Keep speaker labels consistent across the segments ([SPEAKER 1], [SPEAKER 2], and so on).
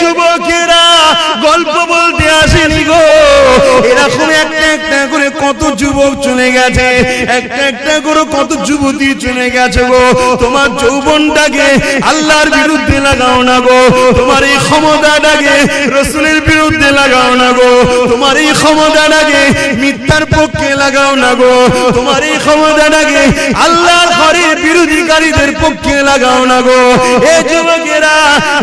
[SPEAKER 1] যুবকেরা গল্প বলতে আসেনি গো, এরকম একটা একটা করে কত যুবক চলে গেছে, একটা একটা করে কত যুবতী চলে গেছে গো। তোমার যৌবনটাকে আল্লাহর বিরুদ্ধে লাগাও না গো, তোমার এই ক্ষমতাটাকে রাসূলের বিরুদ্ধে লাগাও না গো, তোমার এই ক্ষমতাটাকে মিথ্যার পক্ষে লাগাও না গো, তোমার এই ক্ষমতাটাকে আল্লাহর ঘরের বিরোধীকারীদের পক্ষে লাগাও না গো। এ যুবকেরা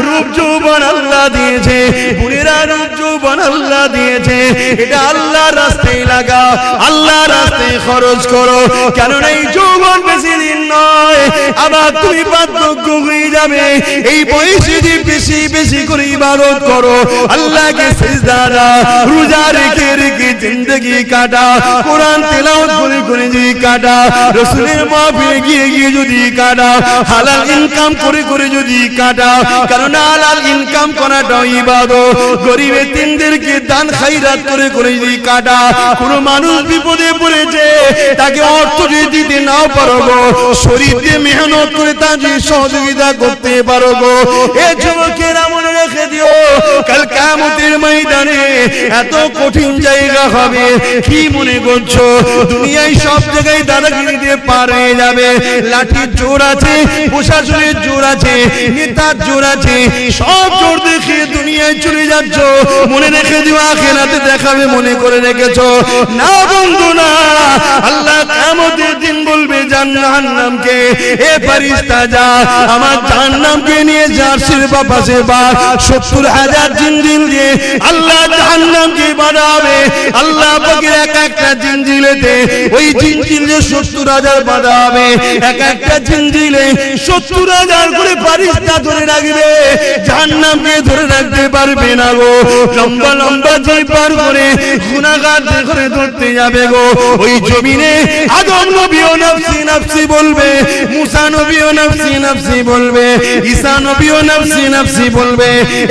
[SPEAKER 1] রূপ যৌবন আল্লাহ দিয়েছে, বুড়িরা রূপ যৌবন আল্লাহ দিয়েছে, এটা আল্লাহর রাস্তায় লাগাও, আল্লাহর রাস্তায় খরচ করো, কারণ এই যৌবন বেশি দিন নয়, আবার তুমি বার্ধক্য হয়ে যাবে। এই বয়সে যে বেশি বেশি করে ইবাদত করো, আল্লাহকে সিজদা দাও, রোজা রেখে রেখে জিন্দেগি কাটা, কোরআন তেলাওয়াত করে করে যদি কাটা, রাসূলের মাহফিলে গিয়ে গিয়ে যদি কাটা, হালাল ইনকাম করে করে যদি কাটা, কারণ হালাল ইনকাম করাটাও ইবাদত। গরিব এতিমদেরকে দান খায়রাত করে করে যদি কাটা, কোন মানুষ বিপদে পড়েছে তাকে অর্থ যদি দিতে নাও পারো গো, শরীর দিয়ে মেহনত করে তার যদি সহযোগিতা করতে পারো গো। এ যুবকেরা মনে রেখে দিও, কাল কিয়ামতের ময়দানে এত কঠিন জায়গা হবে। কি মনে করছো দুনিয়ায় সব জায়গায় দাদাগিরি দিয়ে পার হয়ে যাবে? লাঠির জোর আছে, প্রশাসনের জোর আছে, নেতার জোর আছে, সব জোর দেখে দুনিয়ায় চলে যাচ্ছ। মনে রেখে দিও আখিরাতে দেখাবে মনে করে রেখেছো না বন্ধু না। আল্লাহ কিয়ামতের দিন বলবে জাহান্নামকে, এ ফেরেশতা যা আমার জাহান্নামকে নিয়ে জার্সির পাশে বা ৭০,০০০ জিনজিল দিয়ে আল্লাহ জাহান্নামকে বাঁধাবে। আল্লাহ পাকের এক একটা জিনজিলেতে ওই জিনজিলে ৭০,০০০ বাঁধা হবে, এক একটা জিনজিলে ৭০,০০০ করে ফেরেশতা ধরে রাখবে, জাহান্নামকে ধরে রাখতে পারবে না গো। লম্বা লম্বা জিন পার করে গুনাহগার করে ধরতে যাবে গো। ওই জমিনে আদম নবীও নফসি নফসি বলবে, মুসা নবীও নফসি নফসি বলবে, ঈসা নবীও নফসি নফসি বলবে।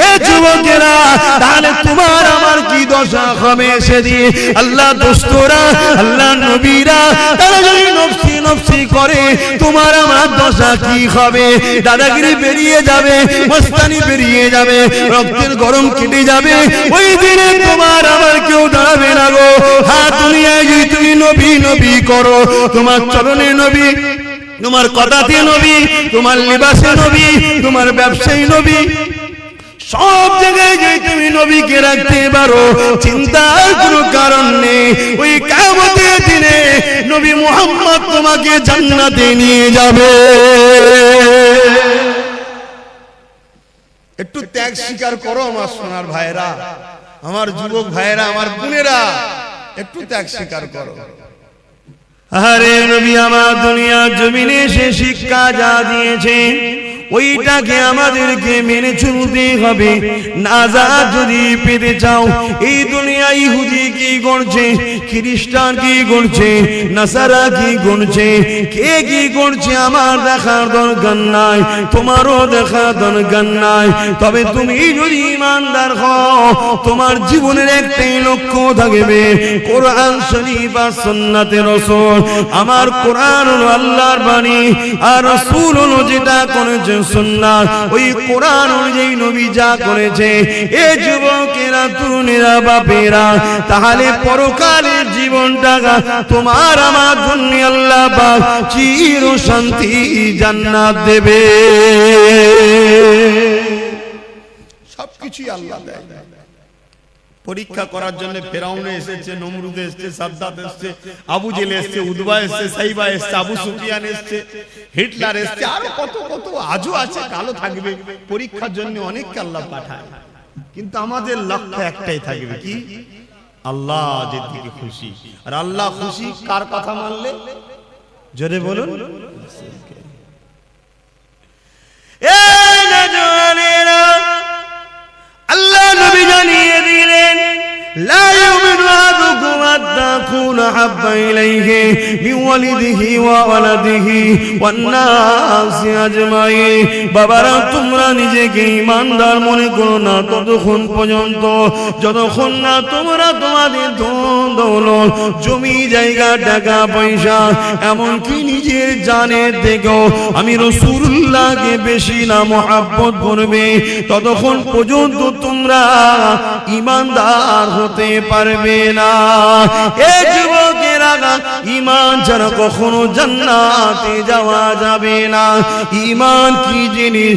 [SPEAKER 1] এ যুবকেরা তাহলে তোমার আমার কি দশা হবে সেদিন? আল্লাহ দোস্তরা, আল্লাহ নবীরা তারা যদি নফসি নফসি করে, তোমার আমার দশা কি হবে? দাদাগিরি বেরিয়ে যাবে, মস্তানি বেরিয়ে যাবে, রক্তের গরম কেটে যাবে। ওই দিনে তোমার আমার কেউ দাঁড়াবে না গো। হ্যাঁ, দুনিয়ায় যদি তুমি নবী নবী করো, তোমার চরণে নবী, তোমার কথাতে নবী, তোমার লিবাসে নবী, তোমার ব্যবসায়ী নবী, সব জায়গায় যে তুমি নবীকে রাখতে পারো, চিন্তার কোনো কারণ নেই। ওই কিয়ামতের দিনে নবী মুহাম্মদ তোমাকে জান্নাতে নিয়ে যাবে। একটু ত্যাগ স্বীকার করো আমার সোনার ভাইরা, আমার যুবক ভাইরা, আমার বোনেরা, একটু ত্যাগ স্বীকার করো। আরে নবী আমার দুনিয়া জমিনে এসে শিক্ষা যা দিয়েছে ওইটাকে আমাদেরকে মেনে চলতে হবে। নাজাত যদি পেতে চাও, এই দুনিয়া ইহুদি কি করছে, খ্রিস্টান কি করছে, নাসারা কি করছে, কে কি করছে আমার দেখার দরকার নাই, তোমারও দেখার দরকার নাই। তবে তুমি যদি ঈমানদার হও, তোমার জীবনের একটাই লক্ষ্য থাকবে, কোরআন শরীফ আর সুন্নাতে রাসূল। আমার কোরআন হলো আল্লাহর বাণী, আর রাসূল হলো যেটা করেছে সুন্নাত। ওই কোরআন অনুযায়ী নবী যা করেছে। এ যুবকেরা, তরুণেরা, বাপেরা, তাহলে পরকালের জীবনটা তোমার আমার জন্য আল্লাহ পাক চির শান্তি জান্নাত দেবে। সবকিছুই আল্লাহ দেয়। পরীক্ষা করার জন্য ফেরাউন এসেছে, নমরুদ এসেছে, সাদ্দাত এসেছে, আবু জেল এসেছে, উদবা এসেছে, সাইবা এসেছে, আবু সুফিয়ান এসেছে, হিটলার এসেছে, আরো কত কত আজও আছে, কালো থাকবে। পরীক্ষার জন্য অনেককে আল্লাহ পাঠায়, কিন্তু আমাদের লক্ষ্য একটাই থাকবে, কি? আল্লাহ যেদিকে খুশি। আর আল্লাহ খুশি কার কথা মানলে? জোরে বলুন। এই নওজওয়ানেরা, আল্লাহ নবী জানিয়ে দিলেন, لا يؤمن أحدكم حتى أكون أحب إليه من ওয়ালিদিহি ওয়া ওয়ালাদিহি ওয়ান নাসি আজমাইন। বাবারা তোমরা নিজেকে ঈমানদার মনে করো না ততক্ষণ পর্যন্ত যতক্ষণ না তোমরা তোমাদের ধন দৌলত জমি জায়গা টাকা পয়সা এমনকি নিজের জানের থেকেও আমি রাসূলুল্লাহকে বেশি না মহব্বত করবে ততক্ষণ পর্যন্ত তোমরা ঈমানদার হতে পারবে না। এ যুবকেরা, ঈমান ছাড়া কখনো জান্নাতে যাওয়া যাবে না। ঈমান কি জিনিস?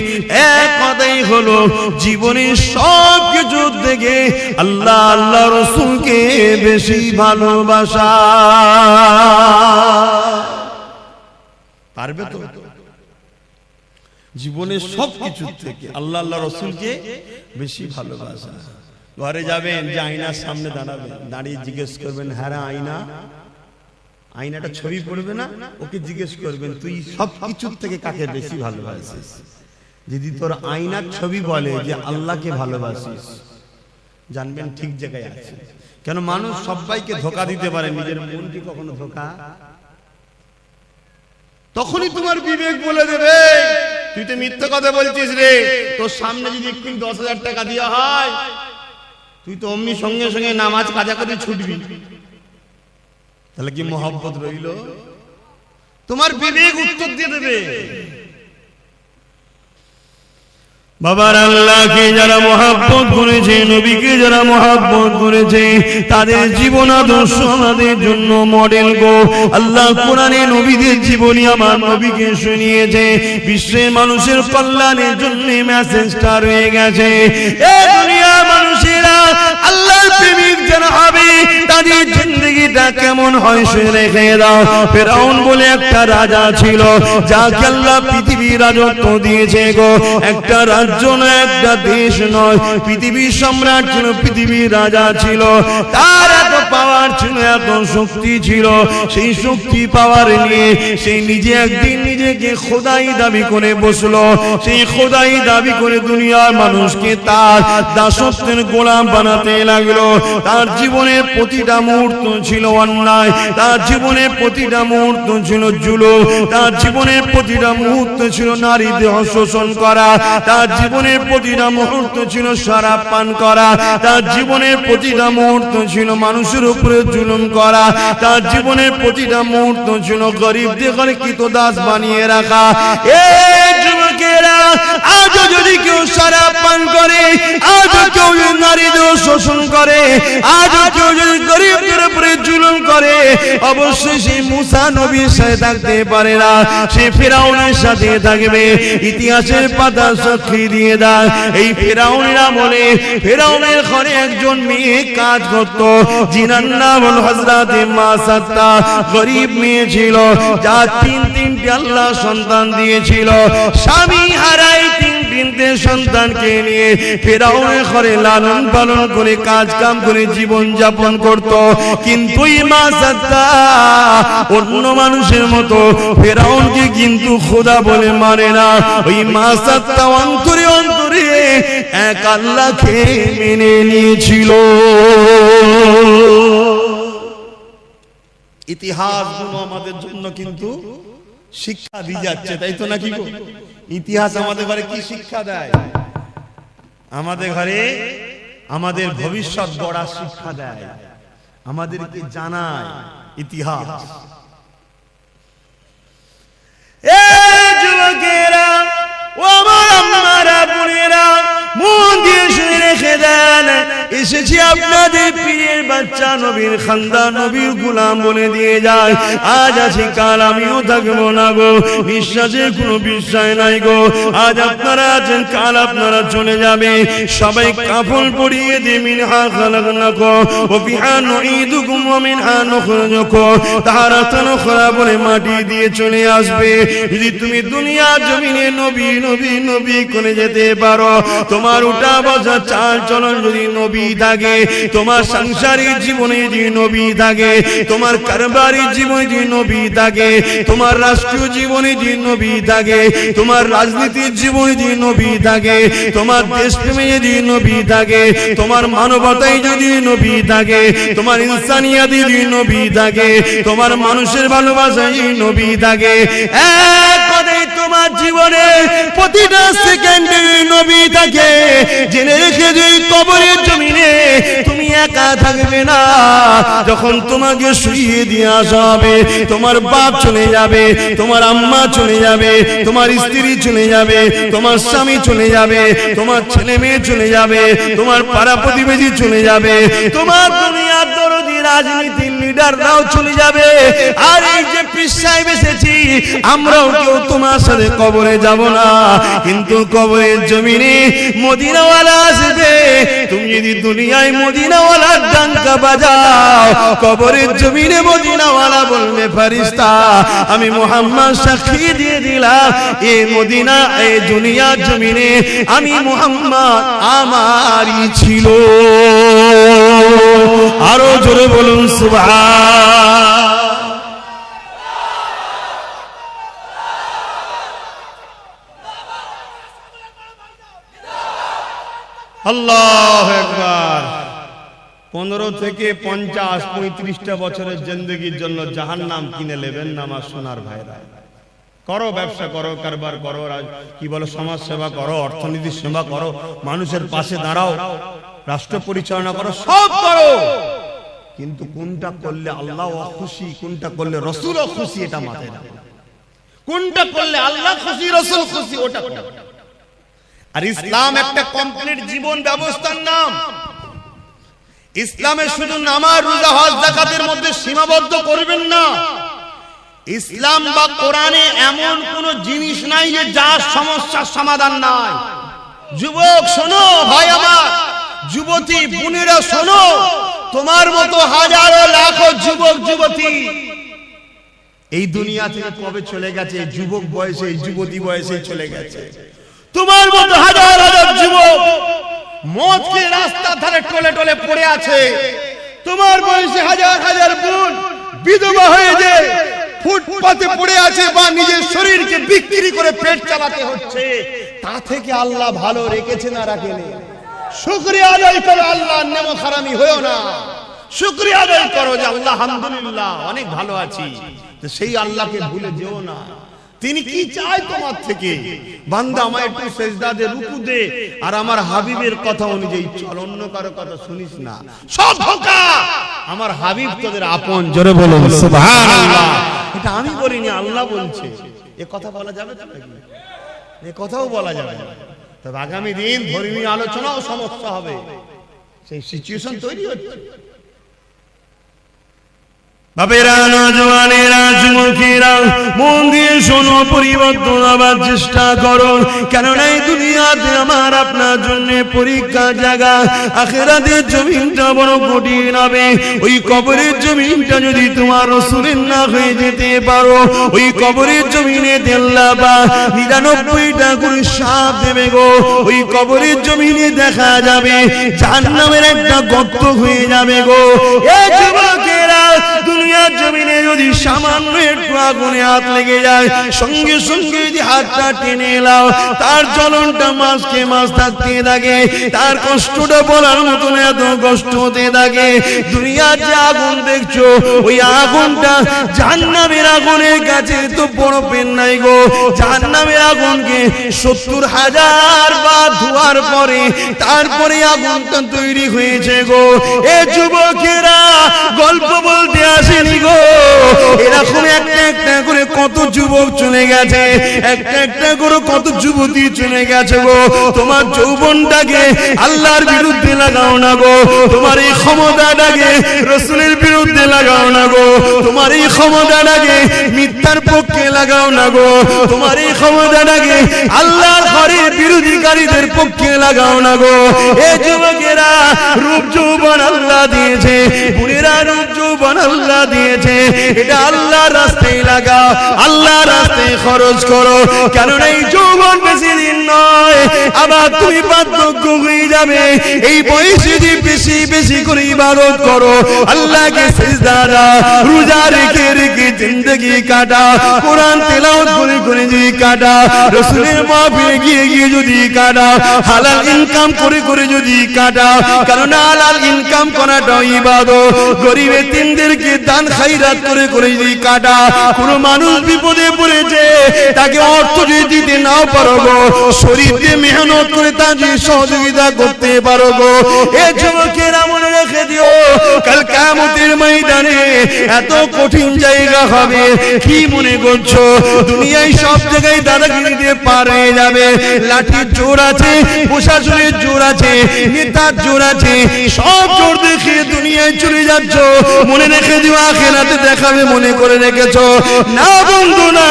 [SPEAKER 1] এক কথাই হলো জীবনের সব কিছু থেকে আল্লাহ আল্লাহ রাসূলকে বেশি ভালোবাসা। পারবে তো? জীবনের সব কিছু থেকে আল্লাহ আল্লাহ রাসূলকে বেশি ভালোবাসা। ঘরে যাবেন, যে আয়নার সামনে দাঁড়াবেন, দাঁড়িয়ে জিজ্ঞেস করবেন, হ্যাঁ আয়না, আয়নাটা ছবি পড়বে না, ওকে জিজ্ঞেস করবেন তুই সব কিছুর থেকে কাকে বেশি ভালোবাসিস? যদি তোর আয়নার ছবি বলে যে আল্লাহকে ভালোবাসিস, জানবেন ঠিক জায়গায় আছে। কেন মানুষ সবাইকে ধোঁকা দিতে পারে, নিজের মনকে কখনো ধোঁকা। তখনই তোমার বিবেক বলে দেবে তুই তো মিথ্যা কথা বলছিস রে। তোর সামনে যদি একটু 10,000 টাকা দেওয়া হয়, তুই তো অমনি সঙ্গে সঙ্গে নামাজ কাজা করে ছুটবি। তাহলে কি মহব্বত রইল? তোমার বিবেক উত্তর দিয়ে দেবে। বাবার আল্লাহকে যারা মহব্বত করেছে, নবীকে যারা মহব্বত করেছে, তাদের জীবন আদর্শ আমাদের জন্য মডেল গো। আল্লাহ কোরআনে নবীদের জীবনী আমার নবীকে শুনিয়েছে। বিশ্বের মানুষের কল্যাণের জন্য মেসেজটা রয়ে গেছে। এই দুনিয়ার মানুষেরা আল্লাহর প্রেমিক যারা হবে তাদের জিন্দেগিটা কেমন হয় সে রেখে দাও। ফেরাউন বলে একটা রাজা ছিল, যাকে আল্লাহ পৃথিবীর রাজত্ব দিয়েছে গো। একটা রাজ্য নয়, একটা দেশ নয়, পৃথিবীর সম্রাট ছিল, পৃথিবীর রাজা ছিল। তার এত পাওয়ার ছিল, এত শক্তি ছিল। সেই শক্তি পাওয়ার নিয়ে সেই নিজে একদিন নিজেকে খোদাই দাবি করে বসলো। সেই খোদাই দাবি করে দুনিয়ার মানুষকে তার দাসত্বের গোলাম বানাতে লাগলো। তার জীবনের প্রতিটা মুহূর্ত ছিল অন্যায়, তার জীবনের প্রতিটা মুহূর্ত ছিল জুলুম, তার জীবনের প্রতিটা মুহূর্ত ছিল নারীদের শোষণ করা, তার জীবনের প্রতিটা মুহূর্ত ছিল শরাব পান করা, তার জীবনের প্রতিটা মুহূর্ত ছিল মানুষের উপরে জুলুম করা, তার জীবনের প্রতিটা মুহূর্ত ছিল গরিবদের ঘরে কৃতদাস বানিয়ে রাখা। এই যুবকেরা, আজও যদি কেউ শরাব পান করে, আজও কেউ নারীদের শোষণ করে, আজও কেউ যদি গরিবদের উপরে জুলুম করে, অবশ্যই সে মুসা নবীর সাথে থাকতে পারে না, সে ফেরাউনের সাথে থাকবে। ইতিহাসের পাতা সাক্ষী দিয়ে দেয়, এই ফেরাউনের আমলে ফেরাউনের ঘরে একজন মেয়ে কাজ করত, যিনার নাম হল হযরত মাসাত্তা। গরিব মেয়ে ছিল, যা তিনটে আল্লাহ সন্তান দিয়েছিল। স্বামী হারাই তিনটে সন্তানকে নিয়ে ফেরাউনের ঘরে লালন পালন করে কাজ কাম করে জীবন যাপন করত। কিন্তু এই মাসাত্তা অন্য মানুষের মতো ফেরাউনকে কিন্তু খোদা বলে মানে না। ওই মাসাত্তা অন্তরে অন্তরে এক আল্লাহকে মেনে নিয়েছিল। ইতিহাসগুলো আমাদের জন্য কিন্তু শিক্ষা দিয়ে যাচ্ছে, তাই তো নাকি? ইতিহাস আমাদের ঘরে কি শিক্ষা দেয়? আমাদের ঘরে আমাদের ভবিষ্যৎ গড়ার শিক্ষা দেয়, আমাদেরকে জানায় ইতিহাস। এই যুবকেরা, ও আমার আম্মারা, বোনেরা, মন দিয়ে শুনে রেখে দেন, এসেছি আপনাদের পীরের বাচ্চা, নবীর খানদান, নবীর গোলাম বলে দিয়ে যায়। আজ আছি, কাল আমিও থাকবো না গো। বিশ্বাসের কোনো বিশ্বাস নাই গো। আজ আপনারা আছেন, কাল আপনারা চলে যাবে। সবাই কাফন পরিয়ে দিয়ে মিনহা খালাকনাকুম ওয়া ফিহা নুঈদুকুম ওয়া মিনহা নুখরিজুকুম তারাতান উখরা বলে মাটি দিয়ে চলে আসবে। যদি তুমি দুনিয়া জমিনে নবী নবী নবী করে যেতে পারো, তোমার উঠা বসা চাল চলন যদি নবী থাকে, তোমার সাংসারিক জীবনে যদি নবী থাকে, তোমার কারবারি জীবনে যদি নবী থাকে, তোমার রাষ্ট্রীয় জীবনে যদি নবী থাকে, তোমার রাজনীতির জীবনে যদি নবী থাকে, তোমার দেশপ্রেমে যদি নবী থাকে, তোমার মানবতায় যদি নবী থাকে, তোমার ইনসানিয়াতে যদি নবী থাকে, তোমার মানুষের ভালোবাসায় যদি নবী থাকে, এক কথায় তোমার জীবনে প্রতিটা সেকেন্ডে নবী থাকে, জেনে রেখে যদি কবরের জমিনে তুমি একা থাকবে না। যখন তোমাকে শুইয়ে দিয়ে আসা হবে, তোমার বাপ চলে যাবে, তোমার আম্মা চলে যাবে, তোমার স্ত্রী চলে যাবে, তোমার স্বামী চলে যাবে, তোমার ছেলে মেয়ে চলে যাবে, তোমার পাড়া প্রতিবেশী চলে যাবে, তোমার দুনিয়ার দরদি রাজনীতির লিডাররাও চলে যাবে। আর এই যে পীর সাহেব এসেছি, আমরাও কেউ তোমার সাথে কবরে যাব না, কিন্তু কবরের জমিনে মদিনাওয়ালা আসবে। তুমি যদি দুনিয়ায় মদিনাওয়ালার ডাঙ্কা বাজাও, কবরের জমিনে মদিনাওয়ালা বলবে ফেরেশতা আমি মুহাম্মদ সাক্ষী দিয়ে দিলাম, এই মদিনা এই দুনিয়ার জমিনে আমি মুহাম্মদ আমারই ছিল। আরো জোরে বলুন সুবহান। আল্লাহু আকবার। 15 থেকে 50 35টা বছরের জিন্দেগির জন্য জাহান্নাম কিনে নেবেন না আমার সোনার ভাইরা। করো, ব্যবসা করো, কারবার করো, কি বলো, সমাজ সেবা করো, অর্থনীতির সেবা করো, মানুষের পাশে দাঁড়াও, রাষ্ট্র পরিচালনা করো, সব করো, কিন্তু কোনটা করলে আল্লাহ খুশি, কোনটা করলে রাসূল খুশি, এটা মাথায় রাখো। কোনটা করলে আল্লাহ খুশি, রাসূল খুশি, ওটা করো। আর ইসলাম একটা কমপ্লিট জীবন ব্যবস্থার নাম। ইসলামে শুধু নামাজ, রোজা, হজ, যাকাতের মধ্যে সীমাবদ্ধ করবেন না। ইসলাম বা কোরআনে এমন কোন জিনিস নাই যে যার সমস্যার সমাধান নাই। যুবক শোনো, ভাই আমার, যুবতী বোনেরা শোনো, তোমার মতো হাজারো লাখো যুবক যুবতী এই দুনিয়া থেকে কবে চলে গেছে, যুবক বয়সে, যুবতী বয়সে চলে গেছে। তোমার মতো হাজার হাজার যুবক মদ খেয়ে রাস্তার ধারে টলে টলে পড়ে আছে। তোমার বয়সে হাজার হাজার বোন বিধবা হয়ে যায়, ফুটপাতে পড়ে আছে, বা নিজের শরীরকে বিক্রি করে পেট চালাতে হচ্ছে। তা থেকে আল্লাহ ভালো রেখেছে না রাখেনি? শুকরিয়া আদায় করো, আল্লাহর নেমো হারামি হয়েও না। শুকরিয়া আদায় করো যে আল্লাহ আলহামদুলিল্লাহ অনেক ভালো আছি। সেই আল্লাহকে ভুলে যেও না। তিনি কি চায় তোমার থেকে? বান্দা আমায় একটু সেজদা দে, রুকু দে, আর আমার হাবিবের কথা অনুযায়ী চল, অন্য কারো কথা শুনিস না। সব ধোঁকা। আমার হাবিব তোদের আপন। জোরে বলো সুবহানাল্লাহ। এটা আমি বলিনি, আল্লাহ বলছে। এ কথা বলা যাবে তো নাকি? এ কথাও বলা যাবে না। তবে আগামী দিন ধর্মীয় আলোচনাও সমস্যা হবে, সেই সিচুয়েশন তৈরি হচ্ছে। বাবেরা, নওজওয়ানেরা, যুবকেরা, মন দিয়ে শোনো, পরিবর্তন আবার চেষ্টা করো। কেননা এই দুনিয়াতে আমার আপনার জন্য পরীক্ষার জায়গা। আখিরাতের জমিনটা বড় কঠিন হবে। ওই কবরের জমিনটা যদি তোমার রাসূলের না হয়ে যেতে পারো, ওই কবরের জমিনে আল্লাহ বা 99টা করে সাপ দেবে গো। ওই কবরের জমিনে দেখা যাবে জাহান্নামের একটা গর্ত হয়ে যাবে গো। এই যুবকেরা, দুনিয়ার জমিনে যদি সামান্য একটু আগুনে হাত লেগে যায়, সঙ্গে সঙ্গে যদি হাতটা টেনে এলাও, তার জ্বলনটা মাসকে মাস থাকতে থাকে, তার কষ্টটা বলার মতন এত কষ্ট হতে থাকে। দুনিয়ার যে আগুন দেখছো, ওই আগুনটা জাহান্নামের আগুনের কাছে তো বড় পেন নাই গো। জাহান্নামের আগুনকে 70,000 বার ধোয়ার পরে তারপরে আগুনটা তৈরি হয়েছে গো। এ যুবকেরা, গল্প বলতে আসেনি গো। এরকম একটা একটা করে কত যুবক চলে গেছে, একটা একটা করে কত যুবতী চলে গেছে গো। তোমার যৌবনটাকে আল্লাহর বিরুদ্ধে লাগাও না গো। তোমার এই ক্ষমতাটাকে রাসূলের বিরুদ্ধে লাগাও না গো। তোমার এই ক্ষমতাটাকে মিথ্যার পক্ষে লাগাও না গো। তোমার এই ক্ষমতাটাকে আল্লাহর ঘরের বিরোধীকারীদের পক্ষে লাগাও না গো। এই যুবকেরা, রূপ যৌবন আল্লাহ দিয়েছে, বুড়িরা রূপ যৌবন আল্লাহ দিয়েছে, এটা আল্লাহর রাস্তায় লাগাও, আল্লাহর রাস্তায় খরচ করো। কারণ এই যৌবন বেশি দিন নয়। আবার তুমি বার্ধক্য হয়ে যাবে। এই বয়সে যদি বেশি বেশি করে ইবাদত করো, আল্লাহকে সিজদা দাও, রোজা রেখে রেখে জিন্দেগি কাটা, কোরআন তেলাওয়াত করে করে যদি কাটা, রাসূলের মাহফিলে গিয়ে গিয়ে যদি কাটা, হালাল ইনকাম করে করে যদি কাটা, কারণ হালাল ইনকাম করাটা ইবাদত। গরিব এতিমদেরকে দান খায়রাত করে করে যদি কাটা, কোন মানুষ বিপদে পড়েছে তাকে অর্থ যদি দিতে নাও পারো গো, শরীর দিয়ে মেহনত করে তাকে সহযোগিতা করতে পারো গো। এ যুবকেরা মনে রেখে দিও, কাল কিয়ামতের ময়দানে এত কঠিন জায়গা হবে। কি মনে করছো দুনিয়ায় সব জায়গায় দাদাগিরি দিয়ে পার হয়ে যাবে? লাঠির জোর আছে, প্রশাসনের জোর আছে, নেতার জোর আছে, সব জোর দেখে দুনিয়ায় চলে যাচ্ছ। মনে রেখে দিও আখিরাতে দেখাবে মনে করে রেখেছো না বন্ধু না।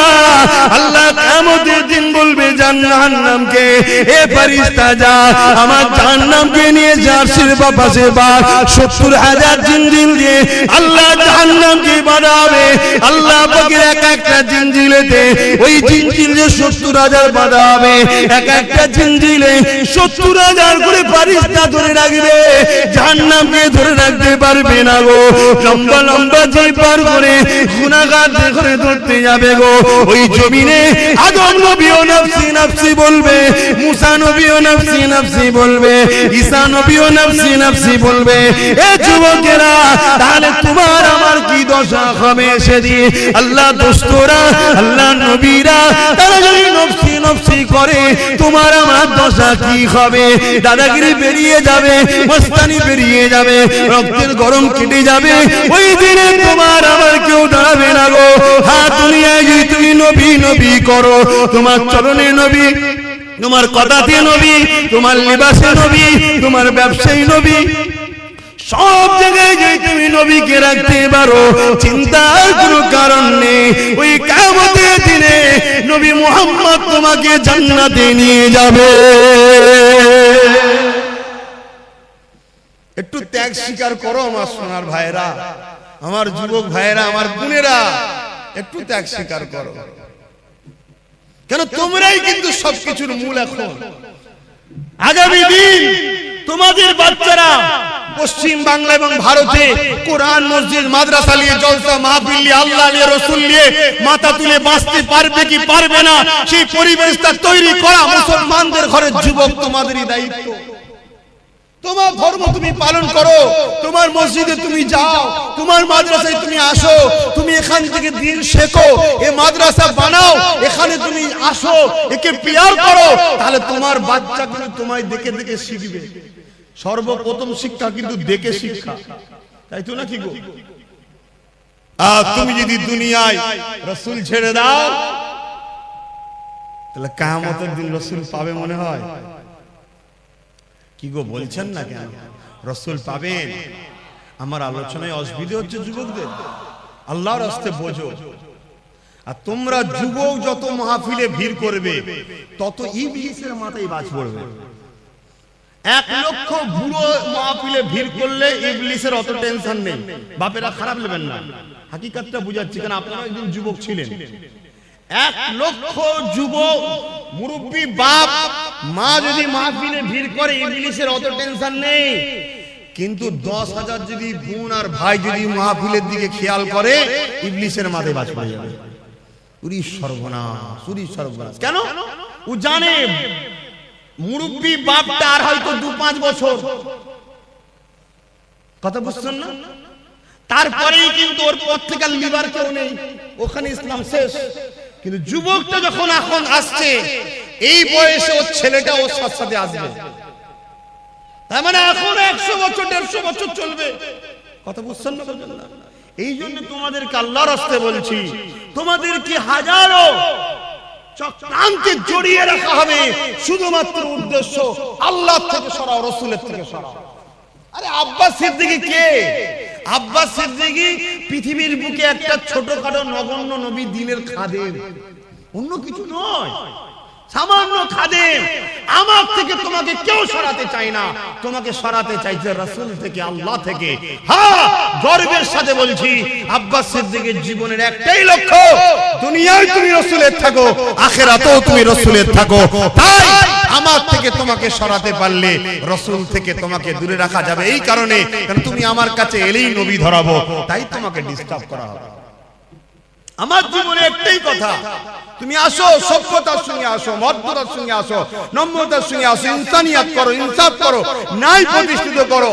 [SPEAKER 1] আল্লাহ কিয়ামতের দিন বলবে জাহান্নামকে, এ ফেরেশতা যা আমার জাহান্নামকে নিয়ে জার্সির পাশে বা 70,000 জিনজিল দিয়ে আল্লাহ জাহান্নামকে বাঁধাবে। আল্লাহ পাকের এক একটা জিনজিলেতে ওই জিনজিলে 70,000 বাঁধা হবে। এক একটা জিনজিলে 70,000 করে ফেরেশতা ধরে রাখবে, জাহান্নামকে ধরে রাখতে পারবে না গো। লম্বা লম্বা জিন পার করে গুনাহগার ধরে ধরতে যাবে গো। ওই জমিনে আদম নবীও নফসি নফসি বলবে, মুসা নবীও নফসি নফসি বলবে, ঈসা নবীও নফসি নফসি বলবে। এ যুবকেরা, তাহলে তোমার আমার কি দশা হবে সেদিন? আল্লাহ দোস্তরা, আল্লাহ নবীরা তারা যদি নফসি নফসি করে, তোমার আমার দশা কি হবে? দাদাগিরি বেরিয়ে যাবে, মস্তানি বেরিয়ে যাবে, রক্তের গরম কেটে যাবে। ওই দিনে তোমার আমার কেউ দাঁড়াবে না গো। হ্যাঁ, দুনিয়ায় যদি তুমি নবী নবী করো, তোমার চরণে নবী, তোমার কথাতে নবী, তোমার লিবাসে নবী, তোমার ব্যবসায়ী নবী, সব জায়গায় যে তুমি নবীকে রাখতে পারো, চিন্তার কোনো কারণ নেই। ওই কিয়ামতের দিনে নবী মুহাম্মদ তোমাকে জান্নাতে নিয়ে যাবে। একটু ত্যাগ স্বীকার করো আমার সোনার ভাইরা, আমার যুবক ভাইরা, আমার বোনেরা, একটু ত্যাগ স্বীকার করো। কেন তোমরাই কিন্তু সবকিছুর মূল। এখন আগামী দিন তোমাদের বাচ্চারা পশ্চিম বাংলা এবং ভারতে কোরআন, মসজিদ, মাদ্রাসা নিয়ে জলসা মাহফিল নিয়ে, আল্লাহ নিয়ে, রাসূল নিয়ে মাথা তুলে বাঁচতে পারবে কি পারবে না, সেই পরিবেশটা তৈরি করা মুসলমানদের ঘরের যুবক তোমাদেরই দায়িত্ব। তোমার ধর্ম তুমি পালন করো, তোমার মসজিদে তুমি যাও, তোমার মাদ্রাসায় তুমি আসো, তুমি এখান থেকে দিন শেখো, এই মাদ্রাসা বানাও, এখানে তুমি আসো, একে পিয়ার করো, তাহলে তোমার বাচ্চাগুলো তোমায় দেখে দেখে শিখবে। সর্বপ্রথম শিক্ষা কিন্তু দেখে শিক্ষা, তাই তো নাকি গো? আর তুমি যদি দুনিয়ায় রাসূল ছেড়ে দাও, তাহলে কিয়ামতের দিন রাসূল পাবে মনে হয়? কি গো বলছেন না কেন? রাসূল পাবেন। আমার আলোচনায় অসুবিধা হচ্ছে যুবকদের, আল্লাহর রাস্তে বোঝো। আর তোমরা যুবক যত মাহফিলে ভিড় করবে, তত ইবলিসের মাথায় বাজ পড়বে। 1 লক্ষ বুড়ো মাহফিলে ভিড় করলে ইবলিসের অত টেনশন নেই। বাপেরা খারাপ নেবেন না, হাকিকতটা বুঝাচ্ছি, কারণ আপনারা একদিন যুবক ছিলেন। 1 লক্ষ যুবক মুরব্বী বাপ মা যদি মাহফিলে ভিড় করে, ইবলিসের অত টেনশন নেই। কিন্তু 10,000 যদি বোন আর ভাই যদি মাহফিলের দিকে খেয়াল করে, ইবলিসের মাথায় বাজ পড়ে যাবে। উরি সর্বনাশ, উরি সর্বনাশ। কেন? ও জানে মুরব্বী বাপটা আর হয়তো 2-5 বছর, কথা বুঝছেন না? তারপরেই কিন্তু ওর পর থেকে লিভার কেউ নেই, ওখানে ইসলাম শেষ। কিন্তু যুবকটা যখন এখন আসছে, এই বয়সে ওর ছেলেটা ওর সাথে আসবে, তার মানে এখন 100 বছর 150 বছর চলবে, কথা বুঝছেন না? এই জন্য তোমাদেরকে আল্লাহর রাস্তে বলছি, তোমাদেরকে হাজারো চক্রান্তে জড়িয়ে রাখা হবে, শুধুমাত্র উদ্দেশ্য আল্লাহ থেকে সরাও, রাসূলের থেকে সরাও। আরে আব্বাস সিদ্দিকী কে? আব্বাস সিদ্দিকী পৃথিবীর বুকে একটা ছোটখাটো নগণ্য নবী, দিনের খাদেম, অন্য কিছু নয়। সামান্য খাদেম, আমার থেকে তোমাকে কেউ সরাতে চায় না, তোমাকে সরাতে চাইছে রাসূল থেকে, আল্লাহ থেকে। হ্যাঁ, গর্বের সাথে বলছি, আব্বাস সিদ্দিকের জীবনের একটাই লক্ষ্য, দুনিয়ায় তুমি রাসূলের থাকো, আখিরাতেও তুমি রাসূলের থাকো। তাই আমার থেকে তোমাকে সরাতে পারলে রাসূল থেকে তোমাকে দূরে রাখা যাবে, এই কারণে কারণ তুমি আমার কাছে এলেই নবী ধরাবো, তাই তোমাকে ডিস্টার্ব করা হবে। আমার জীবনে একটাই কথা, তুমি আসো, সভ্যতার সঙ্গে আসো, মর্যাদার সঙ্গে আসো, নম্রতার সঙ্গে আসো, ইনসানিয়াত করো, ইনসাফ করো, ন্যায় প্রতিষ্ঠিত করো,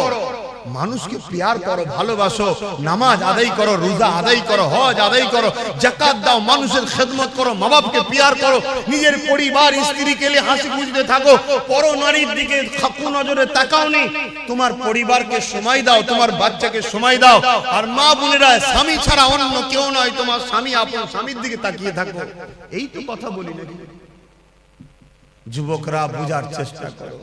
[SPEAKER 1] মানুষকে প্যার করো, ভালোবাসো, নামাজ আদায় করো, রোজা আদায় করো, হজ আদায় করো, যাকাত দাও, মানুষের খেদমত করো, মা বাপকে প্যার করো, নিজের পরিবার স্ত্রীকে নিয়ে হাসি খুশিতে থাকো, পর নারীর দিকে খাপু নজরে তাকাও নি, তোমার পরিবারকে সময় দাও, তোমার বাচ্চাকে সময় দাও। আর মা বোনেরা, স্বামী ছাড়া অন্য কেউ নয়, তোমার স্বামী আপন স্বামীর দিকে তাকিয়ে থাকো। এই তো কথা বলি নাকি? যুবকরা বুঝার চেষ্টা করো।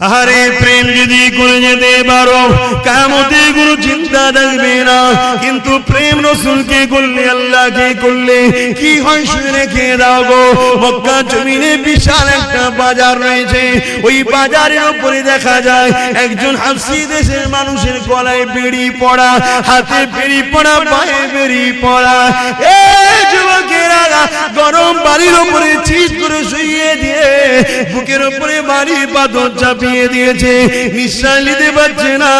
[SPEAKER 1] আরে প্রেম যদি করে যেতে পারো, কিয়ামতে কোনো চিন্তা থাকবে না। কিন্তু প্রেম রাসূলকে করলে, আল্লাহকে করলে কি হয় শুনে রেখে দাও গো। মক্কা জমিনে বিশাল একটা বাজার রয়েছে, ওই বাজারের উপরে দেখা যায় একজন হাবশী দেশের মানুষের গলায় বেড়ি পড়া, হাতে বেড়ি পড়া, পায়ে বেড়ি পড়া। এই যুবকেরা গরম বাড়ির উপরে চিৎ করে শুইয়ে দিয়ে বুকের উপরে বাড়ি পাথর চাপিয়ে দিয়েছে, নিঃশ্বাস নিতে পারছে না,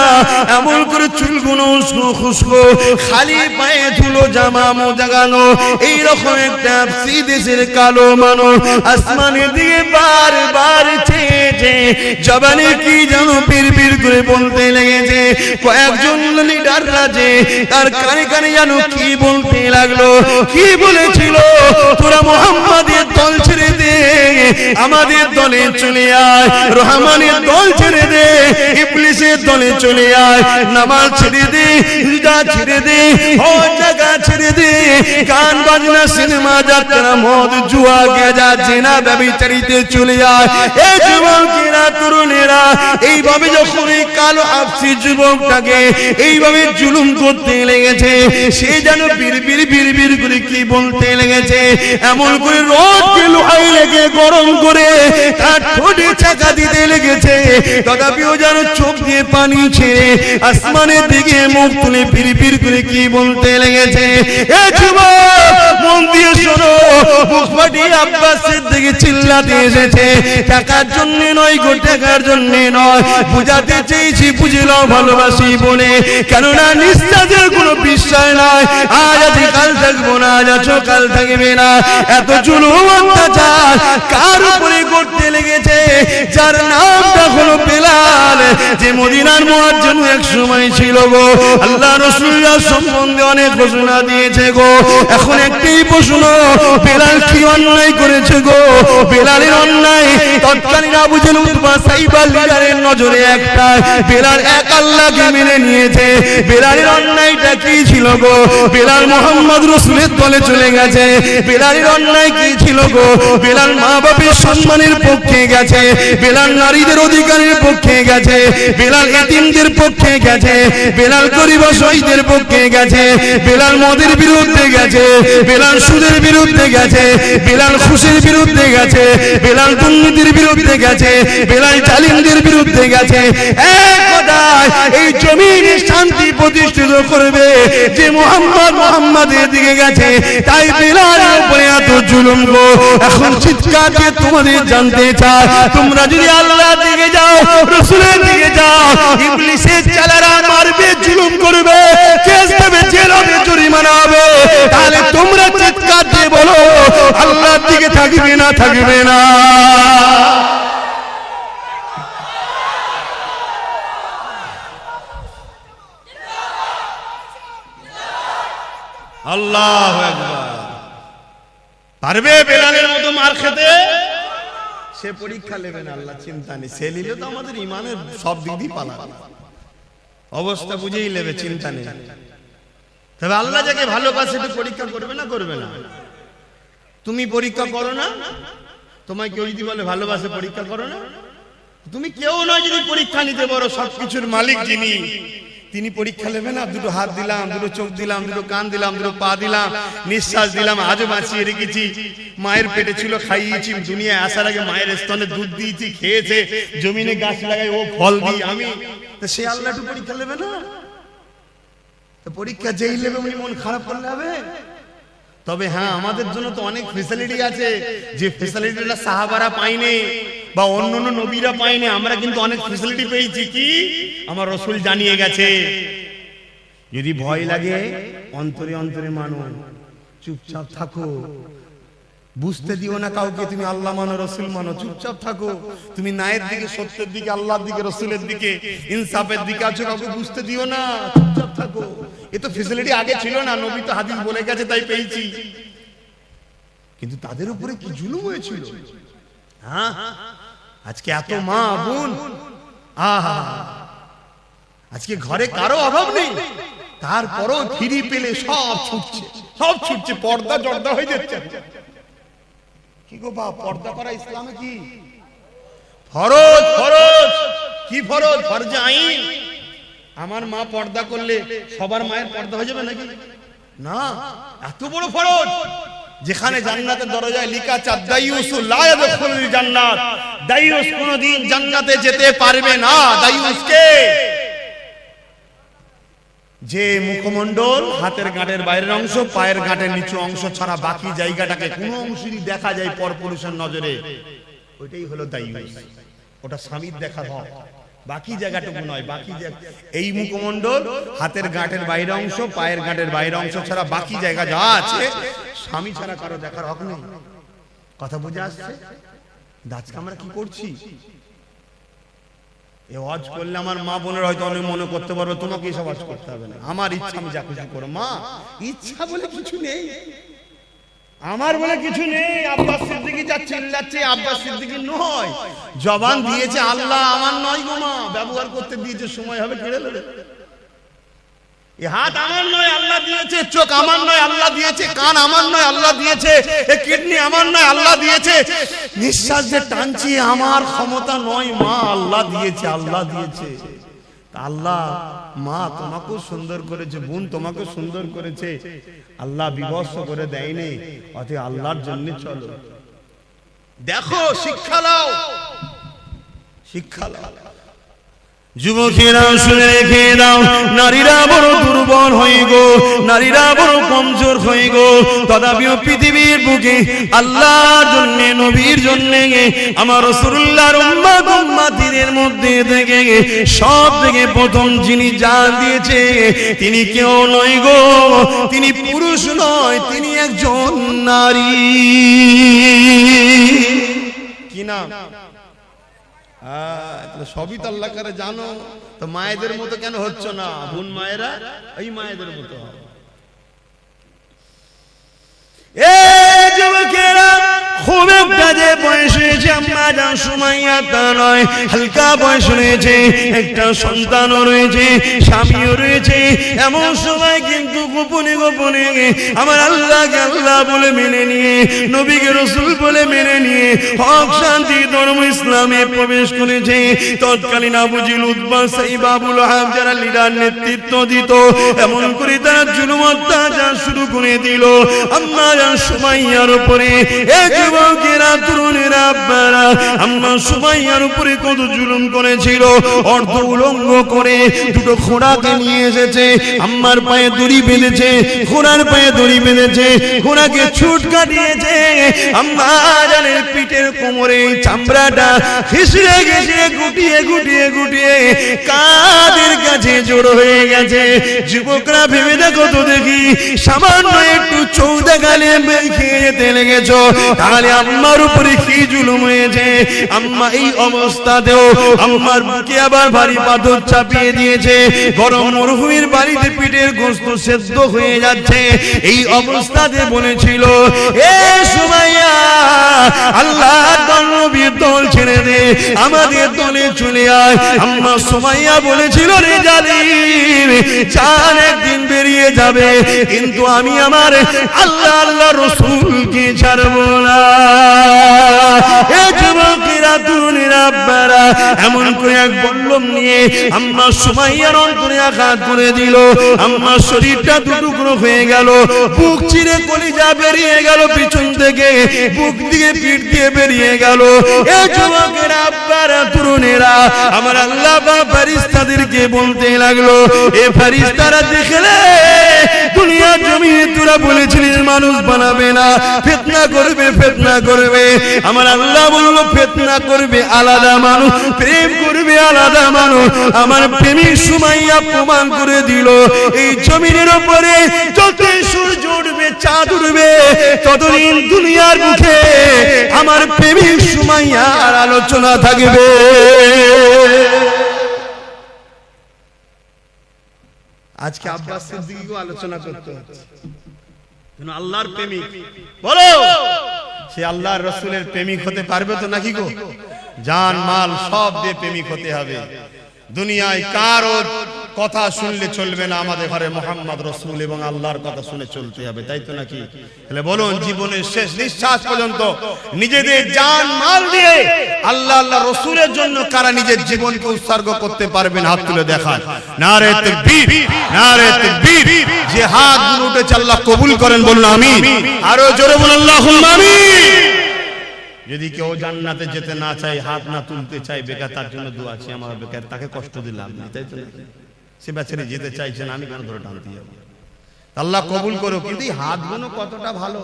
[SPEAKER 1] এমন করে চুলগুলো উস্কো খুস্কো, খালি পায়ে ধুলো, জামা মোজাগানো, এইরকম একটা হাবশী দেশের কালো মানুষ আসমানের দিকে বারবার চেয়েছে, জবানে কি যেন বিড়বিড় করে বলতে লেগেছে। কয়েকজন লিডার রাজে তার কানে কানে যেন কি বলতে লাগলো, কি বলেছিল, তোরা মুহাম্মাদের দল ছেড়ে দে, আমাদের দলে চলে আয়, রহমানের দল ছেড়ে দে, ইবলিসের দলে চলে আয়, নামাজ ছেড়ে দে, রোজা ছেড়ে দে, হজ জাকাত ছেড়ে দে, গান বাজনা, সিনেমা, যাত্রা, মদ, জুয়া, গেজা, জেনা, ব্যভিচারিতে চলে আয়। এই যুবকেরা, তরুণেরা এইভাবে যখন এই কালো হাবশী যুবকটাকে এইভাবে জুলুম করতে লেগেছে, সে যেন বিড়বিড় বিড়বিড় করে কি বলতে লেগেছে, এমন করে রোদকে লোহাই লেগে গরম করে তার ঠোঁটে চাকা দিতে লেগেছে, তথাপিও যেন চোখ দিয়ে পানি ছেড়ে আসমানের দিকে মুখ তুলে বিড়বিড় করে কি বলতে লেগেছে। এ যুবক, মন দিয়ে শোনো, মুখ ফাটিয়ে আব্বাস সিদ্দিক চিল্লাতে এসেছে, টাকার জন্য নয় গো, টাকার জন্য নয়, বুঝাতে চেয়েছি, বুঝে নাও ভালোবাসি বলে, কেননা নিঃশ্বাসের কোনো বিশ্বাস নাই, আজ আছি কাল থাকবো না, আজ আছো কাল থাকবে না। এত জুলুম অত্যাচার কার উপরে করতে লেগেছে, যার নামটা হলো বেলাল, যে মদিনার মুয়াজ্জিন এক সময় ছিল গো। আল্লাহ রাসূলুল্লাহ সম্বন্ধে অনেক ঘোষণা দিয়েছে গো, এখন একটাই প্রশ্ন, বেলাল কি অন্যায় করেছে গো? বেলালের অন্যায় তৎকালীন আবু জেহেল, উতবা, সাইবা লিডারের নজরে একটা, বেলাল এক আল্লাহকে মেনে নিয়েছে। বেলালের অন্যায়টা কি ছিল গো? বেলাল মুহাম্মদ রাসূলের দলে চলে গেছে। বেলালের অন্যায় কি ছিল গো? বেলাল মা বাপের সম্মানের পক্ষে গেছে, বেলাল নারীদের অধিকারের পক্ষে গেছে, বেলাল এতিমদের পক্ষে গেছে, বেলাল গরিব অসহায়দের পক্ষে গেছে, বেলাল মদের বিরুদ্ধে গেছে, বেলাল সুদের বিরুদ্ধে গেছে, বেলাল ঘুষের বিরুদ্ধে গেছে, বেলাল দুর্নীতির বিরুদ্ধে গেছে, বেলাল জালিমদের বিরুদ্ধে গেছে। এক কথায় এই জমিনে শান্তি প্রতিষ্ঠিত করবে যে মুহাম্মাদের দিকে গেছে, তাই বেলালের উপরে এত জুলুম গো। এখন চিৎকার দিয়ে তোমাদের জানতে চাই, তোমরা যদি আল্লাহর দিকে যাও, রাসূলের দিকে যাও, ইবলিসের চালারা মারবে, জুলুম করবে, কেস দেবে, জেল হবে, জরিমানা হবে, তাহলে তোমরা চিৎকার দিয়ে বলো আল্লাহর দিকে থাকবে না, থাকবে না? আল্লাহু আকবার। পারবে বেলালের মতো মার খেতে? সে পরীক্ষা নেবে না, আল্লাহ চিন্তা নেই, সে নিলে তো আমাদের ইমানের সব দিক দিয়ে পালাবে, অবস্থা বুঝেই নেবে, চিন্তা নেই। তবে আল্লাহ যাকে ভালোবাসে একটু পরীক্ষা করবে না, করবে না? তুমি পরীক্ষা করো না? তোমায় কেউ যদি বলে ভালোবাসে, পরীক্ষা করো না? তুমি কেউ নয় যদি পরীক্ষা নিতে পারো, সবকিছুর মালিক যিনি, তিনি পরীক্ষা নেবে না? দুটো হাত দিলাম, দুটো চোখ দিলাম, দুটো কান দিলাম, দুটো পা দিলাম, নিঃশ্বাস দিলাম, আজও বাঁচিয়ে রেখেছি। মায়ের পেটে ছিল, খাইয়েছি, দুনিয়ায় আসার আগে মায়ের স্তনে দুধ দিয়েছি, খেয়েছে, জমিনে গাছ লাগাই, ও ফল দিই আমি। সে আল্লাহ একটু পরীক্ষা নেবে না? পরীক্ষা যেই নেবে উনি মন খারাপ করলে হবে? তবে হ্যাঁ, আমাদের জন্য তো অনেক ফেসিলিটি আছে, যে ফেসিলিটিটা সাহাবারা পায়নি বা অন্যান্য নবীরা পায়নি, আমরা কিন্তু অনেক ফেসিলিটি পেয়েছি। কি? আমার রাসূল জানিয়ে গেছে। যদি ভয় লাগে অন্তরে অন্তরে মানো, চুপচাপ থাকো, বুঝতে দিও না কাউকে তুমি আল্লাহ মানো, রাসূল মানো, চুপচাপ থাকো। তুমি ন্যায়ের দিকে, সত্যের দিকে, আল্লাহর দিকে, রাসূলের দিকে, ইনসাফের দিকে আছো, কাউকে বুঝতে দিও না, চুপচাপ থাকো। এ তো ফেসিলিটি আগে ছিল না, নবী তো হাদিস বলে গেছে তাই পেয়েছি। কিন্তু তাদের উপরে কি জুলুম হয়েছিল! হ্যাঁ, আজকে এত মা বোন, আহা, আজকে ঘরে কারো অভাব নেই, তারপরও ফিরি পেলে সব ছুটছে, সব ছুটছে, পর্দা জর্দা হয়ে যাচ্ছে। কি গো বাপ, পর্দা করা ইসলামে কি ফরজ? ফরজ কি ফরজ? ফরজে আইন। আমার মা পর্দা করলে সবার মায়ের পর্দা হয়ে যাবে নাকি? না, এত বড় ফরজ, যেখানে জান্নাতের দরজায় লেখা আছে দাইয়ুস লা ইয়াদখুলুল জান্নাত, দাইয়ুস কোনদিন জান্নাতে যেতে পারবে না। দাইয়ুসকে যে মুখমণ্ডল, হাতের গাঁটের বাইরের অংশ, পায়ের গাঁটের নিচু অংশ ছাড়া বাকি জায়গাটাকে কোনো অংশই দেখা যায় পরপুরুষের নজরে, ওইটাই হলো দাইয়ুস। ওটা স্বামীর দেখা হয়, বাকি জায়গাটুকু নয়। বাকি এই মুখমণ্ডল, হাতের গাঁটের বাইরের অংশ, পায়ের গাঁটের বাইরের অংশ ছাড়া বাকি জায়গা যা আছে স্বামী ছাড়া কারো দেখার হক নেই। কথা বুঝে আসছে? আজকে আমরা কি করছি? এ ওয়াজ করলে আমার মা বোনের হয়তো অনেক মনে করতে পারবে তোমাকে এসব ওয়াজ করতে হবে না, আমার ইচ্ছা আমি যা খুশি করো। মা, ইচ্ছা বলে কিছু নেই, আমার বলে কিছু নেই। আব্বাস সিদ্দিকী যা চিল্লাচ্ছে, আব্বাস সিদ্দিকী নয়, জবান দিয়েছে আল্লাহ, আমার নয় গো মা, ব্যবহার করতে দিয়েছে, সময় হবে কেড়ে নেবে। এ হাত আমার নয়, আল্লাহ দিয়েছে। চোখ আমার নয়, আল্লাহ দিয়েছে। কান আমার নয়, আল্লাহ দিয়েছে। এ কিডনি আমার নয়, আল্লাহ দিয়েছে। নিঃশ্বাস যে টানছি আমার ক্ষমতা নয়, মা আল্লাহ দিয়েছে, আল্লাহ দিয়েছে। আল্লাহ, মা তোমাকেও সুন্দর করেছে, বোন তোমাকেও সুন্দর করেছে, আল্লাহ বিভৎস করে দেয়নি। অতএব আল্লাহর জন্য চলো, দেখো, শিক্ষা নাও, শিক্ষা নাও। যুবকেরা শুনে রেখে দাও, নারীরা বড় দুর্বল হয়ে গো, নারীরা বড় কমজোর হয়ে গো। তথাপিও পৃথিবীর বুকে আল্লাহর জন্য, নবীর জন্য, আমার রাসূলুল্লাহর উম্মত উম্মতিদের মধ্যে থেকে সব থেকে প্রথম যিনি জান দিয়েছে, তিনি কেউ নয় গো, তিনি পুরুষ নয়, তিনি একজন নারী। কি নাম? সবই তো আল্লাহ করে জানো, তো মায়েদের মতো কেন হচ্ছ না? বোন মায়েরা এই মায়েদের মতো। খুব একটা যে বয়স হয়েছে, আম্মা জান সুমাইয়া তা নয়, হালকা বয়স রয়েছে, একটা সন্তানও রয়েছে, স্বামীও রয়েছে, এমন সময় কিন্তু গোপনে গোপনে আমার আল্লাহকে আল্লাহ বলে মেনে নিয়ে, নবীকে রাসূল বলে মেনে নিয়ে হক শান্তি ধর্ম ইসলামে প্রবেশ করেছে। তৎকালীন আবু জিল, উতবা, সাইবা, আবু লাহাব যারা লিডার নেতৃত্ব দিত, এমন করে তারা জুলুম অত্যাচার শুরু করে দিল আম্মা জান সুমাইয়ার উপরে। যুবকেরা, তরুণেরা, আব্বারা, আম্মা সুমাইয়ার উপরে কত জুলুম করেছিল। অর্ধ উলঙ্গ করে দুটো ঘোড়াকে নিয়ে এসেছে, আম্মার পায়ে দড়ি বেঁধেছে, ঘোড়ার পায়ে দড়ি বেঁধেছে, ঘোড়াকে ছুট কাটিয়েছে। আম্মা জানের পিঠের কোমরে চামড়াটা খিসড়ে গেছে, গুটিয়ে গুটিয়ে গুটিয়ে কাদের কাছে জড়ো হয়ে গেছে। যুবকরা ভেবে দেখো তো দেখি, সামান্য একটু চৌদা গালে খেয়ে যেতে লেগেছ, তাহলে আম্মার উপরে কি জুলুম হয়েছে। আম্মা এই অবস্থাতেও আম্মার বুকে আবার ভারী পাথর চাপিয়ে দিয়েছে, গরম মরুভূমির বাড়িতে পিঠের গোশত সেদ্ধ হয়ে যাচ্ছে, এই অবস্থাতে বলেছিল এ সুমাইয়া আল্লাহর নবীর দল ছেড়ে দে, আমাদের দলে চলে আয়। আম্মা সুমাইয়া বলেছিল রে জালিম চান একদিন বেরিয়ে যাবে, কিন্তু আমি আমার আল্লাহ রাসূলকে ছাড়ব না। এ যুবকেরা তরুণীরা আব্বারা এমন করে এক বল্লম নিয়ে আম্মা সুমাইয়ার অন্তরে আঘাত করে দিল। আম্মা শরীরটা দুটুকরো হয়ে গেল, বুক চিরে কলিজা বেরিয়ে গেল, পিছন থেকে বুক দিয়ে পিঠ দিয়ে বেরিয়ে গেল। এ যুবকেরা আব্বারা তরুণীরা আমার আল্লাহ পাক ফেরেশতাদেরকে বলতে লাগলো, এ ফেরেশতারা দেখলে দুনিয়া জমিনে তোরা বলেছিলিস মানুষ বানাবে না, ফিতনা করবে ফিতনা করবে। আমার আল্লাহ বলল ফিতনা করবে আলাদা মানুষ, প্রেম করবে আলাদা মানুষ। আমার প্রেমিক সুমাইয়া প্রমাণ করে দিল এই জমিনের উপরে যতই সূর্য উঠবে চাঁদ উঠবে ততদিন দুনিয়ার মুখে আমার প্রেমিক সুমাইয়ার আলোচনা থাকবে। আজকে আব্বাস সিদ্দিকীকেও আলোচনা করতে হচ্ছে, আল্লাহর প্রেমিক বলো সে আল্লাহর রাসূলের প্রেমিক হতে পারবে তো নাকি গো? জান মাল সব দিয়ে প্রেমিক হতে হবে। দুনিয়ায় কারো কথা শুনলে চলবে না, আমাদের ঘরে মুহাম্মদ রাসূল এবং আল্লাহর কথা শুনে চলতে হবে, তাই তো নাকি? তাহলে বলুন জীবনের শেষ নিঃশ্বাস পর্যন্ত নিজেদের জান মাল দিয়ে আল্লাহ আল্লাহ রাসূলের জন্য কারা নিজের জীবনকে উৎসর্গ করতে পারবেন? হাত তুলে দেখান। নারে তাকবীর, নারে তাকবীর। যে হাতগুলো উঠেছে আল্লাহ কবুল করেন, বলুন আমিন। আরো জোরে বলুন আল্লাহুম্মা আমিন। যদি কেউ জান্নাতে যেতে না চায়, হাত না তুলতে চায়, বেকার তার জন্য দোয়া আছে। আমার বেকার তাকে কষ্ট দিলাম না, তাই তো? সে বেচারি যেতে চাইছে না, আমি কেন ধরে টানতে যাবো? আল্লাহ কবুল করো। কিন্তু এই হাতগুলো কতটা ভালো,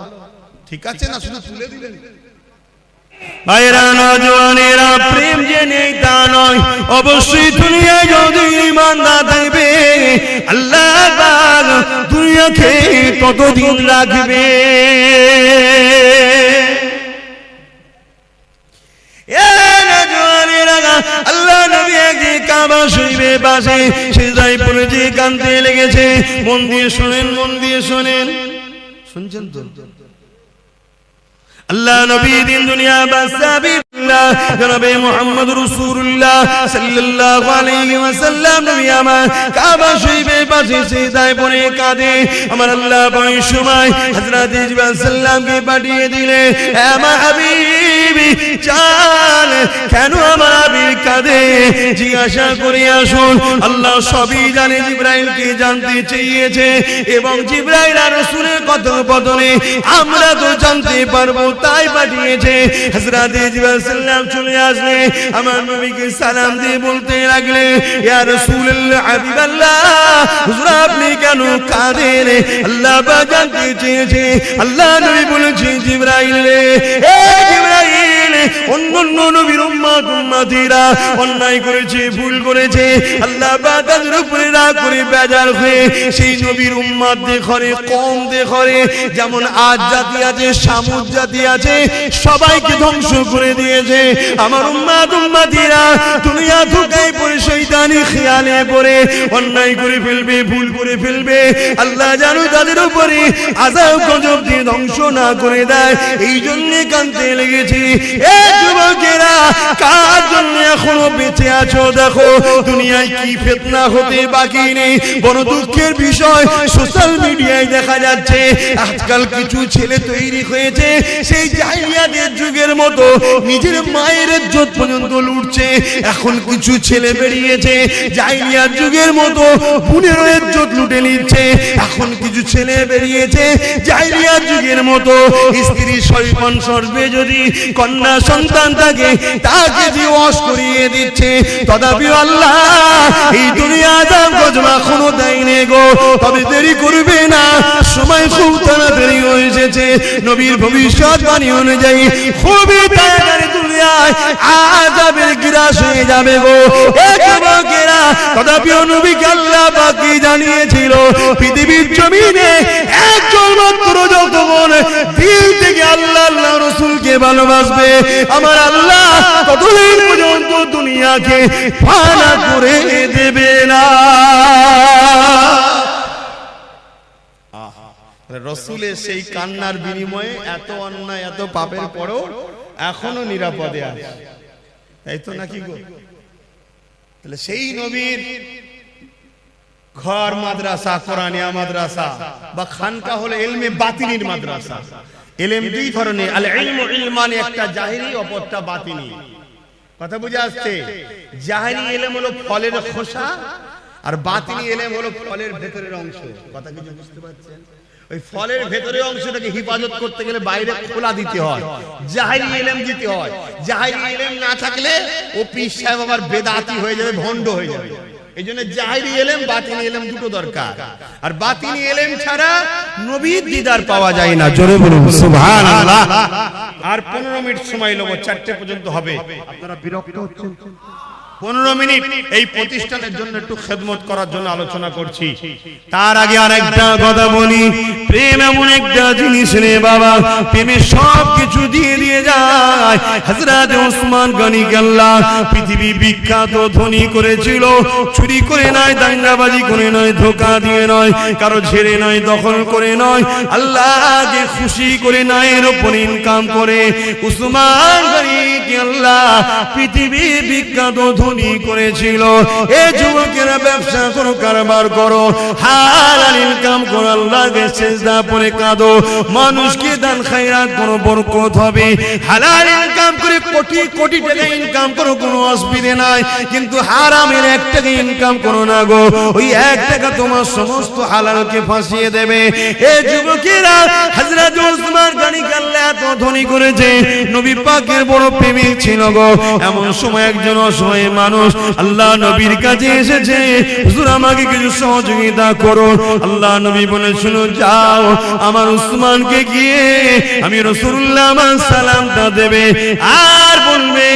[SPEAKER 1] ঠিক আছে না? শুধু তুলে দিলেন। ভাইরা নওজওয়ানেরা, প্রেম যে নেই তা নয়, অবশ্যই দুনিয়ায় যদি ঈমান না থাকবে আল্লাহ পাক দুনিয়াকে কতদিন রাখবে? আল্লাহ নবী একদিন কাবা শরীফের পাশে সিজদায় পড়ে যে কাঁদতে লেগেছে। মন দিয়ে শুনেন, মন দিয়ে শুনেন, শুনছেন তো? আল্লাহ নবী দিন দুনিয়া বাসাবিল্লাহ জনাবে মুহাম্মদ রাসূলুল্লাহ সাল্লাল্লাহু আলাইহি ওয়াসাল্লাম নবী আমার কাবা শরীফের পাশে সিজদায় পড়ে কাঁদে। আমার আল্লাহ ওই সময় হযরত জিবরাইল সাল্লামকে পাঠিয়ে দিলে, আমার হাবিবি চান কেন আমার হাবিব কাঁদে জিজ্ঞাসা করে আসুন। আল্লাহ সবই জানে, জিবরাইলকে জানতে চেয়েছে এবং জিবরাইল আর রাসূলের কথোপকথনে আমরা তো জানতে পারবো, তাই পাঠিয়েছে। হযরত জিবরাইল সাল্লাম চলে আসলে আমার নবীকে সালাম দিয়ে বলতে লাগলে, ইয়া রাসূলুল্লাহ হাবিবাল্লাহ, হুজুর আপনি কেন কাঁদেন? আল্লাহ পাক জানতে চেয়েছে। আল্লাহ নবী বলেছে, জিবরাইল রে, এ জিবরাইল, অন্যান্য নবীর উম্মতিরা অন্যায় করেছে, ভুল করেছে, আল্লাহ পাক তাদের উপরে রাগ করে বেজার হয়ে সেই নবীর উম্মত দেখরে, কওম দেখরে, যেমন আজ জাতি আছে, সামুদ জাতি আছে, সবাইকে ধ্বংস করে দিয়েছে। আমার উম্মতিরা দুনিয়া ধোঁকায় পড়ে শয়তানি খেয়ালে পড়ে অন্যায় করে ফেলবে, ভুল করে ফেলবে। আল্লাহ জানো তাদের উপরে আযাব গজব দিয়ে ধ্বংস না করে দেয়, এই জন্য কাঁদতে লেগেছি। এ যুবকেরা, কার জন্য এখনো বেঁচে আছো? দেখো দুনিয়ায় কি ফিতনা হতে বাকি নেই। বড় দুঃখের বিষয়, সোশ্যাল মিডিয়ায় দেখা যাচ্ছে আজকাল কিছু ছেলে তৈরি হয়েছে সেই জাহিলিয়াতের যুগের মতো, নিজের মায়ের ইজ্জত পর্যন্ত লুটছে। এখন কিছু ছেলে বেরিয়েছে জাহিলিয়াত যুগের মতো বোনের ইজ্জত লুটে নিচ্ছে। এখন কিছু ছেলে বেরিয়েছে জাহিলিয়াত যুগের মতো স্ত্রী সৈপন সর্বে যদি কন্যা সন্তান থাকে তাকে দিওয়াস করিয়ে দিচ্ছে। তথাপি আল্লাহ এই দুনিয়া আযাব গজব এখনো দেয়নি গো। তবে দেরি করবে না, সময় খুব তাড়াতাড়ি হয়ে এসেছে। নবীর ভবিষ্যৎবাণী অনুযায়ী খুবই তাড়াতাড়ি দুনিয়ায় আযাবের গ্রাস হয়ে যাবে গো। এ যুবকেরা, তথাপি নবীকে আল্লাহ পাক কি জানিয়েছিল? পৃথিবীর জমিনে একজন মাত্র যতক্ষণ দিল থেকে আল্লাহ আল্লাহ রাসূলকে ভালোবাসবে আমার আল্লাহ ততদিন পর্যন্ত দুনিয়াকে ফানা করে দেবে না। রাসূলের সেই কান্নার বিনিময়ে এত অন্যায় এত পাপের পরেও এখনো নিরাপদে আছে, তাই তো নাকি গো? তাহলে সেই নবীর ঘর মাদ্রাসা, কোরআনিয়া মাদ্রাসা বা খানকা হলো ইলমে বাতিনির মাদ্রাসা। ইলম দুই ধরনের, আল ইলমু ইলমানি, একটা জাহিরি অপরটা বাতিনি। কথা বুঝে আসছে? জাহিরি ইলম হলো ফলের খোসা আর বাতিনি ইলম হলো ফলের ভেতরের অংশ। কথা কি বুঝতে পারছেন? ওই ফলের ভেতরের অংশটাকে হেফাজত করতে গেলে বাইরে খোলা দিতে হয়, জাহিরি ইলম দিতে হয়। জাহিরি ইলম না থাকলে ও পীর সাহেব আবার বেদাতি হয়ে যাবে, ভণ্ড হয়ে যাবে। এই জন্য জাহিরি ইলম বাতিনি ইলম দুটো দরকার, আর বাতিনি ইলম ছাড়া নবীর দিদার পাওয়া যায় না। জোরে বলুন সুবহানাল্লাহ। আর 15 মিনিট সময় নেব, 4টে পর্যন্ত হবে। আপনারা বিরক্ত হচ্ছেন? 15 মিনিট এই প্রতিষ্ঠানের জন্য একটু খেদমত করার জন্য আলোচনা করছি। তার আগে আরেকটা কথা বলি, প্রেম এমন একটা জিনিস রে বাবা, প্রেমে সব কিছু দিয়ে দিয়ে যায়। হযরত ওসমান গনিকে আল্লাহ পৃথিবী বিখ্যাত ধনী করেছিল। চুরি করে নয়, দাঙ্গাবাজি করে নয়, ধোঁকা দিয়ে নয়, কারো ছেড়ে নয়, দখল করে নয়, আল্লাহকে খুশি করে নয়, এর উপর ইনকাম করে ওসমান গনিকে আল্লাহ পৃথিবী বিখ্যাত ধনী করেছিল। এই যুবকেরা ব্যবসা করো, কারবার করো, হালাল ইনকাম করো, আল্লাহকে সিজদা করে কাঁদো, মানুষকে দান খায়রাত করো, বরকত হবে। হালাল ইনকাম করে কোটি কোটি টাকা ইনকাম করো, কোনো অসুবিধা নাই, কিন্তু হারামের 1 টাকা ইনকাম করো না গো, ওই 1 টাকা তোমার সমস্ত হালালকে ফাঁসিয়ে দেবে। এই যুবকেরা হযরত ওসমান গনিকে আল্লাহ এত ধনী করেছে, নবী পাকের বড় প্রেমিক ছিল গো। এমন সময় একজন অসহায় মানুষ আল্লাহ নবীর কাছে এসেছে, হুজুর আমাকে কিছু সহযোগিতা করুন। আল্লাহ নবী বলে, শুনো, যাও আমার উসমানকে গিয়ে আমি রাসূলুল্লাহ আমার সালামটা দেবে, আর বলবে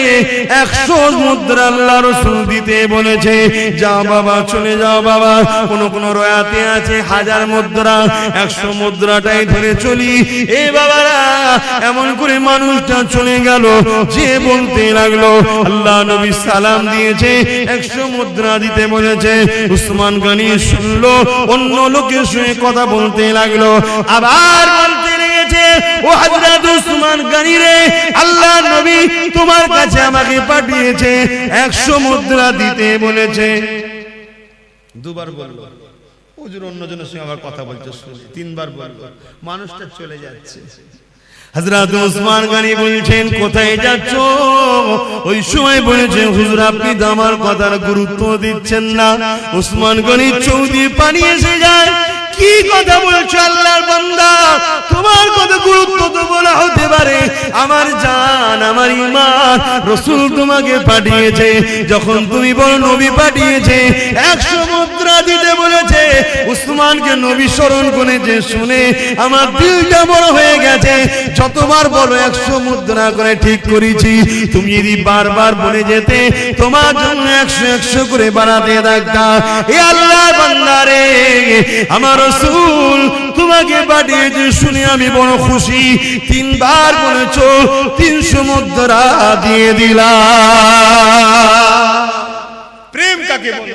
[SPEAKER 1] 100 মুদ্রা আল্লাহ রাসূল দিতে বলেছে। যাও বাবা, চলে যাও বাবা। কোন কোন রয়াতে আছে 1000 মুদ্রা, 100 মুদ্রাটাই ধরে চলি। এই বাবারা এমন করে মানুষটা চলে গেল, যে বলতে লাগলো আল্লাহ নবী সালাম দিয়েছে, 100 মুদ্রা দিতে বলেছে। উসমান গনি শুনলো, অন্য লোকের সঙ্গে কথা বলতে লাগলো, আবার বলতে লেগেছে, ও হযরত উসমান গনি রে, আল্লাহ নবী তোমার কাছে আমাকে পাঠিয়েছে, 100 মুদ্রা দিতে বলেছে। দুবার বললো, হুজুর অন্যজনের সঙ্গে আবার কথা বলতে শুনে 3বার বললো, মানুষটা চলে যাচ্ছে। হযরত ওসমান গনি বলছেন, কোথায় যাচ্ছ? ওই সময় বলেছেন, হুজুর আপনি তো আমার কথার গুরুত্ব দিচ্ছেন না। ওসমান গনি চৌদি পানি এসে যায়, কি কথা বলছো আল্লাহর বান্দা, তোমার কথা গুরুত্ব তো বলা হতে পারে, আমার জান, আমার ঈমান, রাসূল তোমাকে পাঠিয়েছে। যখন তুমি বলো নবী পাঠিয়েছে, 100 মুদ্রা দিতে বলেছে, উসমানকে নবী স্মরণ করেছে, শুনে আমার দিলটা বড় হয়ে গেছে। যতবার বলো 100 মুদ্রা করে ঠিক করেছি, তুমি যদি বারবার বলে যেতে, তোমার জন্য 100 করে বাড়াতে থাকতাম। এ আল্লাহর বান্দা রে, আমার রাসূল তোমাকে পাঠিয়েছে শুনে আমি বড় খুশি। 3বার বলেছো, 300 মুদ্রা দিয়ে দিলাম। প্রেম কাকে বলে?